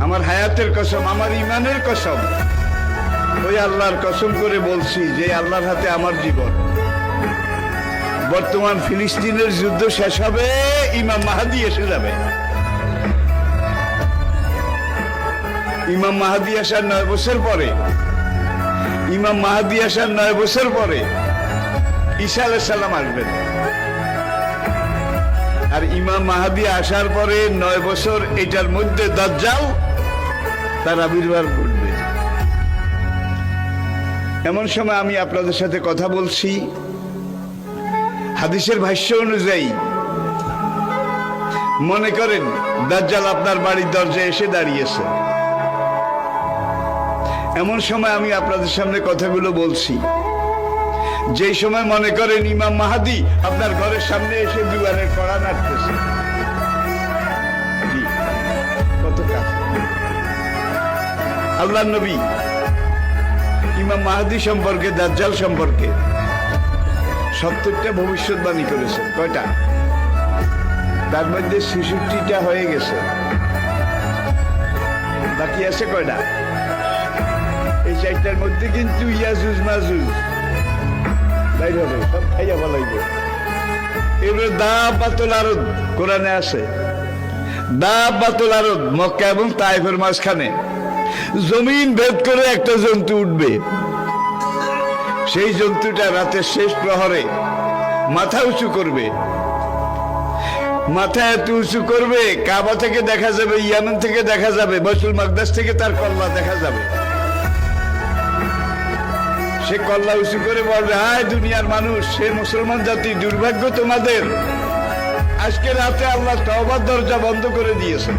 আমার হায়াতের কসম, আমার ইমানের কসম, ওই আল্লাহর কসম করে বলছি যে আল্লাহর হাতে আমার জীবন। বর্তমান ফিলিস্তিনের যুদ্ধ শেষ হবে, ইমাম মাহাদি এসে যাবে। ইমাম মাহাদি আসার 9 বছর পরে, ইমাম মাহাদি আসার 9 বছর পরে ঈসা আলাইহিস সালাম আসবেন। আর ইমাম মাহাদি আসার পরে 9 বছর, এটার মধ্যে দাজ্জাল তার আবির্ভাব ঘটবে। এমন সময় আমি আপনাদের সাথে কথা বলছি, হাদিসের ভাষ্য অনুযায়ী মনে করেন দাজ্জাল আপনার বাড়ির দরজায় এসে দাঁড়িয়েছে। এমন সময় আমি আপনাদের সামনে কথাগুলো বলছি, যেই সময় মনে করেন ইমাম মাহাদি আপনার ঘরের সামনে এসে দুয়ারের কড়া নাড়তেছে। কত কাছে আল্লাহর নবী ইমাম মাহাদি সম্পর্কে, দাজ্জাল সম্পর্কে 70টা ভবিষ্যৎবাণী করেছেন। কয়টা? তার মধ্যে 66টা হয়ে গেছে, বাকি আছে কয়টা? এই 4টার মধ্যে কিন্তু ইয়াজুজ মাজুজ বাইর হবে, সব খাইয়া ফেলাইবে। এবারে দাব্বাতুল আরদ কোরআনে আছে, দাব্বাতুল আরদ মক্কা এবং তায়েফের মাঝখানে জমিন ভেদ করে একটা জন্তু উঠবে। সেই জন্তুটা রাতের শেষ প্রহরে মাথা উঁচু করবে, মাথা এত উঁচু করবে কাবা থেকে দেখা যাবে, ইয়ামেন থেকে দেখা যাবে, বাইতুল মাকদাস থেকে তার কল্লা দেখা যাবে। সে কল্লা উঁচু করে বলবে, হায় দুনিয়ার মানুষ, সে মুসলমান জাতি, দুর্ভাগ্য তোমাদের, আজকে রাতে আল্লাহ তওবার দরজা বন্ধ করে দিয়েছে।